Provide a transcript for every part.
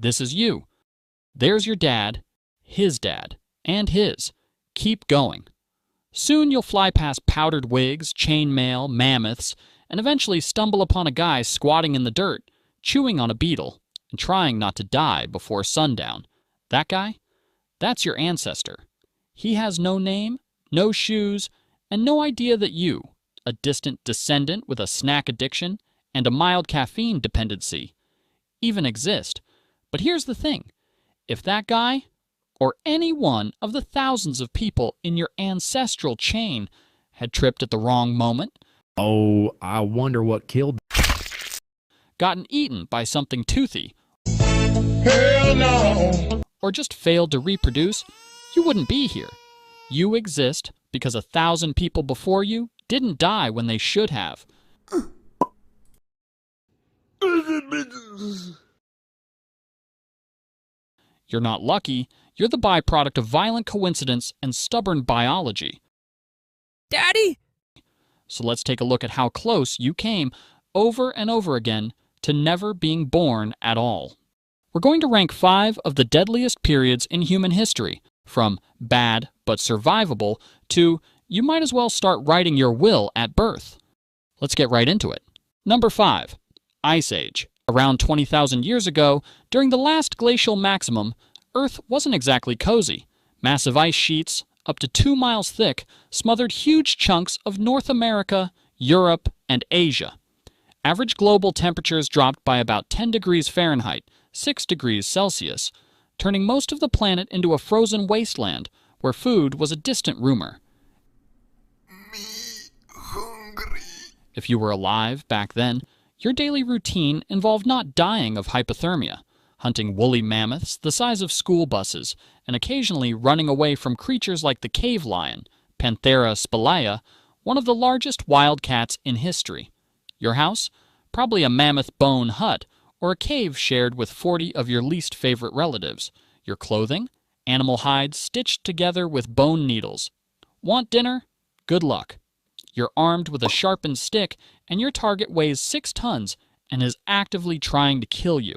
This is you. There's your dad, his dad, and his. Keep going. Soon you'll fly past powdered wigs, chainmail, mammoths, and eventually stumble upon a guy squatting in the dirt, chewing on a beetle, and trying not to die before sundown. That guy? That's your ancestor. He has no name, no shoes, and no idea that you, a distant descendant with a snack addiction and a mild caffeine dependency, even exist. But here's the thing. If that guy, or any one of the thousands of people in your ancestral chain, had tripped at the wrong moment, Oh, I wonder what killed. gotten eaten by something toothy, Hell no! or just failed to reproduce, you wouldn't be here. You exist because 1,000 people before you didn't die when they should have. You're not lucky. You're the byproduct of violent coincidence and stubborn biology. Daddy? So let's take a look at how close you came over and over again to never being born at all. We're going to rank 5 of the deadliest periods in human history, from bad but survivable to you might as well start writing your will at birth. Let's get right into it. Number 5. Ice Age. Around 20,000 years ago, during the last glacial maximum, Earth wasn't exactly cozy. Massive ice sheets, up to 2 miles thick, smothered huge chunks of North America, Europe, and Asia. Average global temperatures dropped by about 10 degrees Fahrenheit, 6 degrees Celsius, turning most of the planet into a frozen wasteland where food was a distant rumor. If you were alive back then, your daily routine involved not dying of hypothermia, hunting woolly mammoths the size of school buses, and occasionally running away from creatures like the cave lion, Panthera spelaea, one of the largest wild cats in history. Your house? Probably a mammoth bone hut, or a cave shared with 40 of your least favorite relatives. Your clothing? Animal hides stitched together with bone needles. Want dinner? Good luck. You're armed with a sharpened stick, and your target weighs 6 tons and is actively trying to kill you.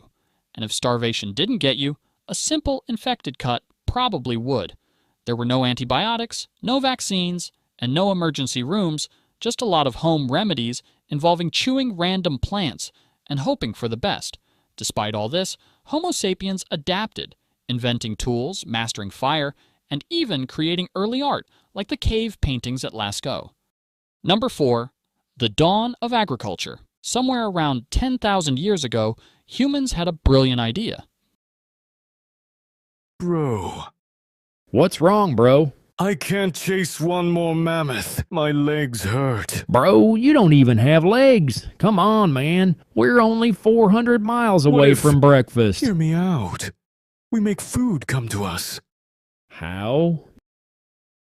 And if starvation didn't get you, a simple infected cut probably would. There were no antibiotics, no vaccines, and no emergency rooms, just a lot of home remedies involving chewing random plants and hoping for the best. Despite all this, Homo sapiens adapted, inventing tools, mastering fire, and even creating early art like the cave paintings at Lascaux. Number 4. The dawn of agriculture. Somewhere around 10,000 years ago, humans had a brilliant idea. Bro, What's wrong, bro? I can't chase one more mammoth. My legs hurt. Bro, you don't even have legs. Come on, man. We're only 400 miles What away if- from breakfast. Hear me out. We make food come to us. How?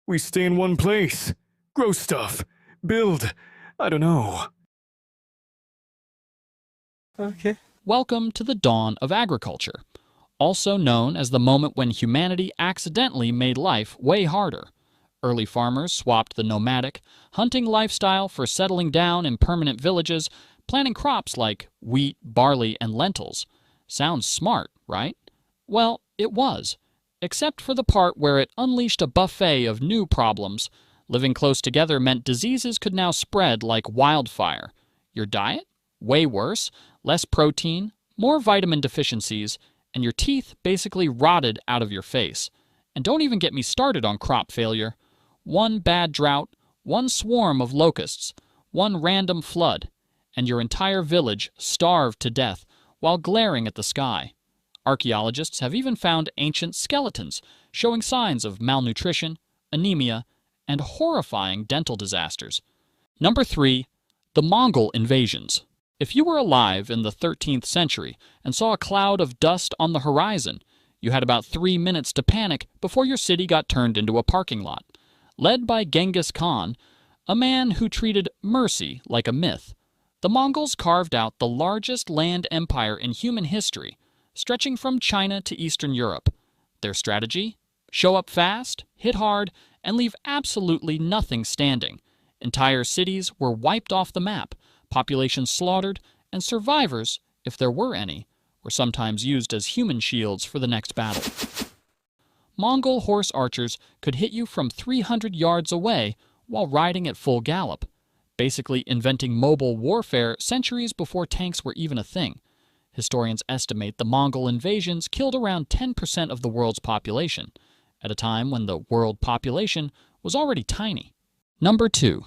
We stay in one place, grow stuff, build. I don't know. Okay. Welcome to the dawn of agriculture, also known as the moment when humanity accidentally made life way harder. Early farmers swapped the nomadic, hunting lifestyle for settling down in permanent villages, planting crops like wheat, barley, and lentils. Sounds smart, right? Well, it was, except for the part where it unleashed a buffet of new problems. Living close together meant diseases could now spread like wildfire. Your diet? Way worse. Less protein, more vitamin deficiencies, and your teeth basically rotted out of your face. And don't even get me started on crop failure. One bad drought, one swarm of locusts, one random flood, and your entire village starved to death while glaring at the sky. Archaeologists have even found ancient skeletons showing signs of malnutrition, anemia, and horrifying dental disasters. Number 3. The Mongol Invasions. If you were alive in the 13th century and saw a cloud of dust on the horizon, you had about 3 minutes to panic before your city got turned into a parking lot. Led by Genghis Khan, a man who treated mercy like a myth, the Mongols carved out the largest land empire in human history, stretching from China to Eastern Europe. Their strategy? Show up fast, hit hard, and leave absolutely nothing standing. Entire cities were wiped off the map, populations slaughtered, and survivors, if there were any, were sometimes used as human shields for the next battle. Mongol horse archers could hit you from 300 yards away while riding at full gallop, basically inventing mobile warfare centuries before tanks were even a thing. Historians estimate the Mongol invasions killed around 10% of the world's population, at a time when the world population was already tiny. Number 2.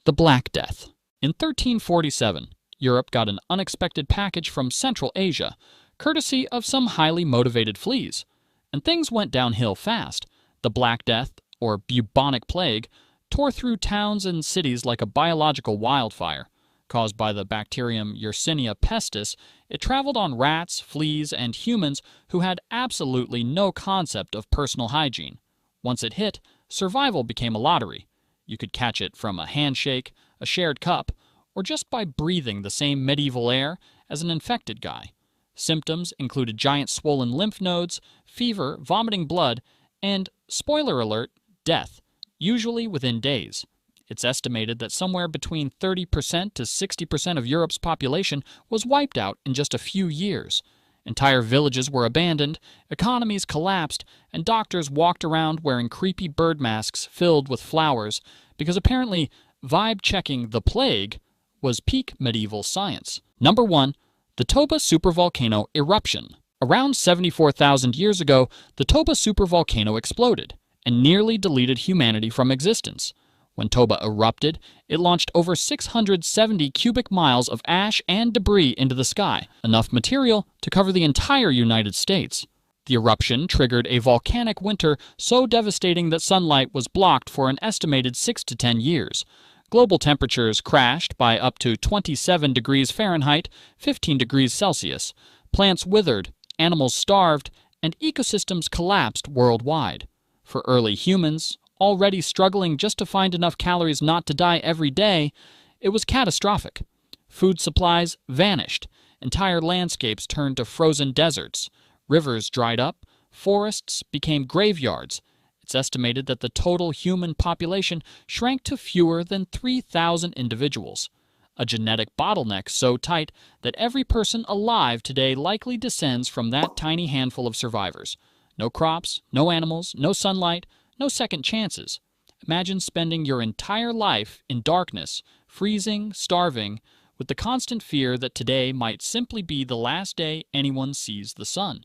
The Black Death. In 1347, Europe got an unexpected package from Central Asia, courtesy of some highly motivated fleas. And things went downhill fast. The Black Death, or bubonic plague, tore through towns and cities like a biological wildfire. Caused by the bacterium Yersinia pestis, it traveled on rats, fleas, and humans who had absolutely no concept of personal hygiene. Once it hit, survival became a lottery. You could catch it from a handshake, a shared cup, or just by breathing the same medieval air as an infected guy. Symptoms included giant swollen lymph nodes, fever, vomiting blood, and, spoiler alert, death, usually within days. It's estimated that somewhere between 30% to 60% of Europe's population was wiped out in just a few years. Entire villages were abandoned, economies collapsed, and doctors walked around wearing creepy bird masks filled with flowers because apparently vibe-checking the plague was peak medieval science. Number 1. The Toba supervolcano eruption. Around 74,000 years ago, the Toba supervolcano exploded and nearly deleted humanity from existence. When Toba erupted, it launched over 670 cubic miles of ash and debris into the sky, enough material to cover the entire United States. The eruption triggered a volcanic winter so devastating that sunlight was blocked for an estimated 6 to 10 years. Global temperatures crashed by up to 27 degrees Fahrenheit, 15 degrees Celsius. Plants withered, animals starved, and ecosystems collapsed worldwide. For early humans, already struggling just to find enough calories not to die every day, it was catastrophic. Food supplies vanished. Entire landscapes turned to frozen deserts. Rivers dried up. Forests became graveyards. It's estimated that the total human population shrank to fewer than 3,000 individuals, a genetic bottleneck so tight that every person alive today likely descends from that tiny handful of survivors. No crops, no animals, no sunlight, no second chances. Imagine spending your entire life in darkness, freezing, starving, with the constant fear that today might simply be the last day anyone sees the sun.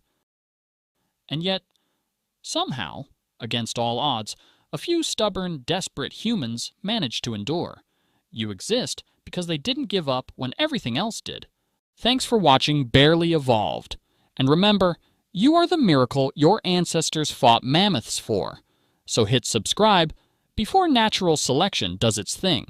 And yet, somehow, against all odds, a few stubborn, desperate humans managed to endure. You exist because they didn't give up when everything else did. Thanks for watching Barely Evolved. And remember, you are the miracle your ancestors fought mammoths for. So hit subscribe before natural selection does its thing.